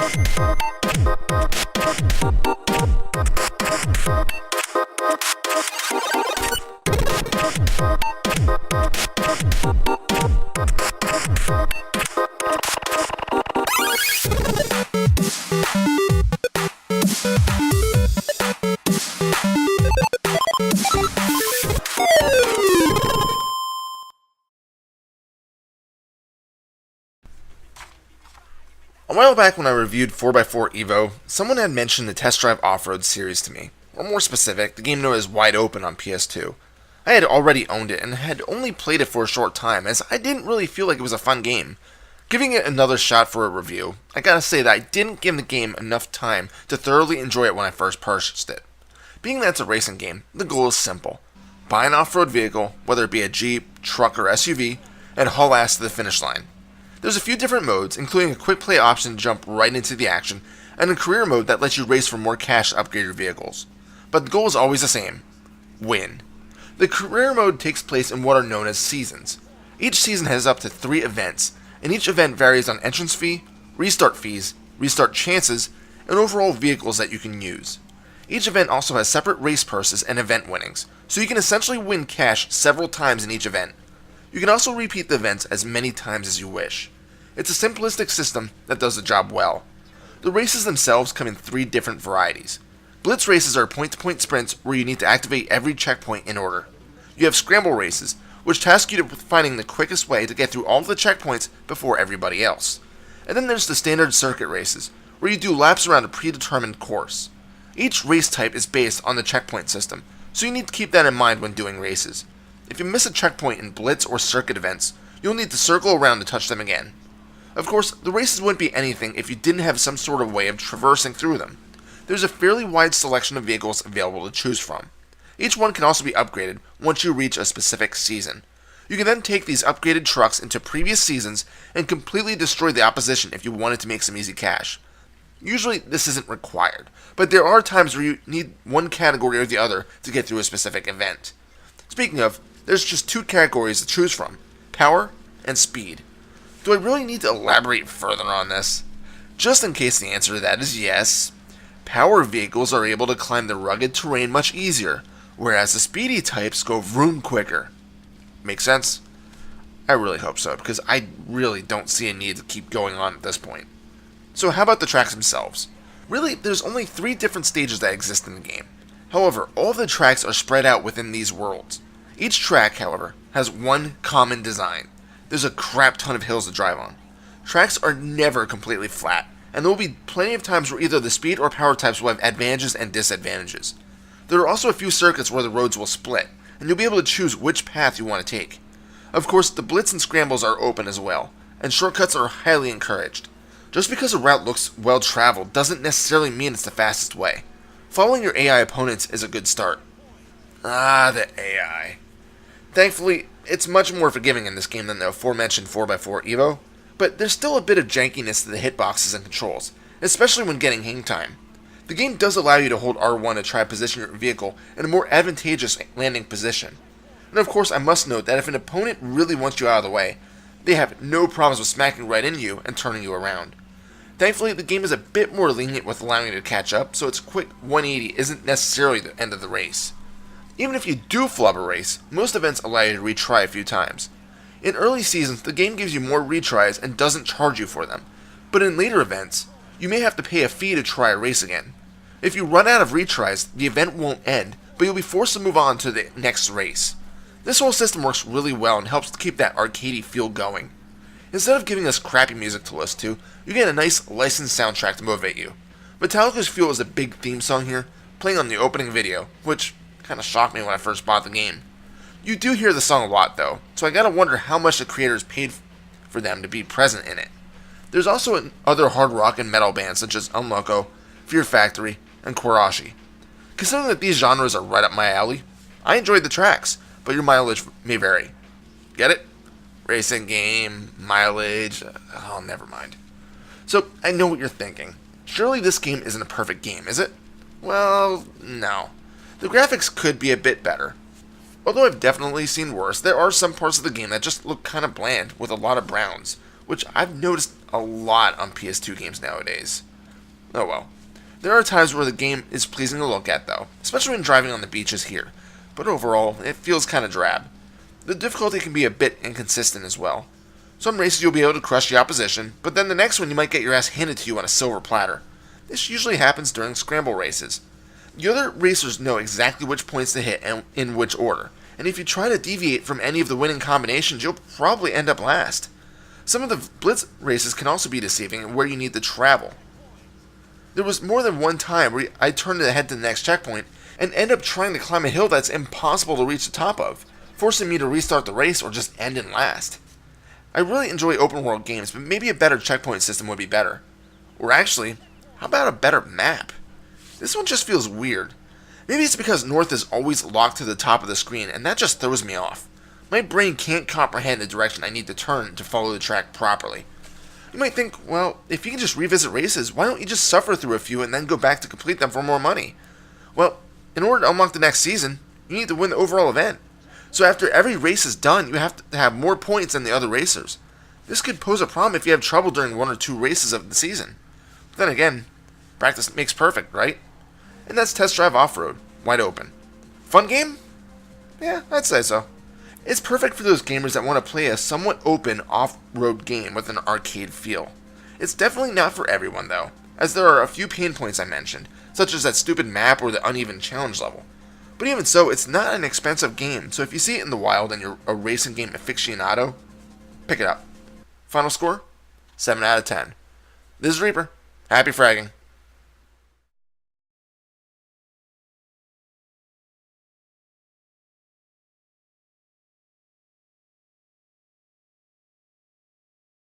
A while back when I reviewed 4x4 Evo, someone had mentioned the Test Drive Off-Road series to me, or more specific, the game known as Wide Open on PS2. I had already owned it and had only played it for a short time as I didn't really feel like it was a fun game. Giving it another shot for a review, I gotta say that I didn't give the game enough time to thoroughly enjoy it when I first purchased it. Being that it's a racing game, the goal is simple. Buy an off-road vehicle, whether it be a Jeep, truck, or SUV, and haul ass to the finish line. There's a few different modes, including a quick play option to jump right into the action, and a career mode that lets you race for more cash to upgrade your vehicles. But the goal is always the same: win. The career mode takes place in what are known as seasons. Each season has up to 3 events, and each event varies on entrance fee, restart fees, restart chances, and overall vehicles that you can use. Each event also has separate race purses and event winnings, so you can essentially win cash several times in each event. You can also repeat the events as many times as you wish. It's a simplistic system that does the job well. The races themselves come in 3 different varieties. Blitz races are point-to-point sprints where you need to activate every checkpoint in order. You have scramble races, which task you with finding the quickest way to get through all of the checkpoints before everybody else. And then there's the standard circuit races, where you do laps around a predetermined course. Each race type is based on the checkpoint system, so you need to keep that in mind when doing races. If you miss a checkpoint in blitz or circuit events, you'll need to circle around to touch them again. Of course, the races wouldn't be anything if you didn't have some sort of way of traversing through them. There's a fairly wide selection of vehicles available to choose from. Each one can also be upgraded once you reach a specific season. You can then take these upgraded trucks into previous seasons and completely destroy the opposition if you wanted to make some easy cash. Usually this isn't required, but there are times where you need one category or the other to get through a specific event. Speaking of, there's just 2 categories to choose from: power and speed. Do I really need to elaborate further on this? Just in case the answer to that is yes, power vehicles are able to climb the rugged terrain much easier, whereas the speedy types go vroom quicker. Make sense? I really hope so, because I really don't see a need to keep going on at this point. So how about the tracks themselves? Really, there's only 3 different stages that exist in the game. However, all of the tracks are spread out within these worlds. Each track, however, has one common design. There's a crap ton of hills to drive on. Tracks are never completely flat, and there will be plenty of times where either the speed or power types will have advantages and disadvantages. There are also a few circuits where the roads will split, and you'll be able to choose which path you want to take. Of course, the blitz and scrambles are open as well, and shortcuts are highly encouraged. Just because a route looks well traveled doesn't necessarily mean it's the fastest way. Following your AI opponents is a good start. The AI. Thankfully, it's much more forgiving in this game than the aforementioned 4x4 Evo, but there's still a bit of jankiness to the hitboxes and controls, especially when getting hang time. The game does allow you to hold R1 to try to position your vehicle in a more advantageous landing position. And of course, I must note that if an opponent really wants you out of the way, they have no problems with smacking right into you and turning you around. Thankfully, the game is a bit more lenient with allowing you to catch up, so its quick 180 isn't necessarily the end of the race. Even if you do flub a race, most events allow you to retry a few times. In early seasons, the game gives you more retries and doesn't charge you for them, but in later events, you may have to pay a fee to try a race again. If you run out of retries, the event won't end, but you'll be forced to move on to the next race. This whole system works really well and helps to keep that arcadey feel going. Instead of giving us crappy music to listen to, you get a nice licensed soundtrack to motivate you. Metallica's Fuel is a big theme song here, playing on the opening video, which kind of shocked me when I first bought the game. You do hear the song a lot though, so I gotta wonder how much the creators paid for them to be present in it. There's also other hard rock and metal bands such as Unloco, Fear Factory, and Kwarashi. Considering that these genres are right up my alley, I enjoyed the tracks, but your mileage may vary. Get it? Racing game, mileage, never mind. So, I know what you're thinking. Surely this game isn't a perfect game, is it? Well, no. The graphics could be a bit better. Although I've definitely seen worse, there are some parts of the game that just look kind of bland, with a lot of browns, which I've noticed a lot on PS2 games nowadays. Oh well. There are times where the game is pleasing to look at though, especially when driving on the beaches here, but overall, it feels kinda drab. The difficulty can be a bit inconsistent as well. Some races you'll be able to crush the opposition, but then the next one you might get your ass handed to you on a silver platter. This usually happens during scramble races. The other racers know exactly which points to hit and in which order, and if you try to deviate from any of the winning combinations, you'll probably end up last. Some of the blitz races can also be deceiving where you need to travel. There was more than one time where I turned to head to the next checkpoint and end up trying to climb a hill that's impossible to reach the top of, forcing me to restart the race or just end in last. I really enjoy open world games, but maybe a better checkpoint system would be better. Or actually, how about a better map? This one just feels weird. Maybe it's because north is always locked to the top of the screen, and that just throws me off. My brain can't comprehend the direction I need to turn to follow the track properly. You might think, well, if you can just revisit races, why don't you just suffer through a few and then go back to complete them for more money? Well, in order to unlock the next season, you need to win the overall event. So after every race is done, you have to have more points than the other racers. This could pose a problem if you have trouble during one or two races of the season. But then again, practice makes perfect, right? And that's Test Drive Off-Road, wide open. Fun game? Yeah, I'd say so. It's perfect for those gamers that want to play a somewhat open off-road game with an arcade feel. It's definitely not for everyone though, as there are a few pain points I mentioned, such as that stupid map or the uneven challenge level. But even so, it's not an expensive game, so if you see it in the wild and you're a racing game aficionado, pick it up. Final score? 7 out of 10. This is Reaper. Happy fragging.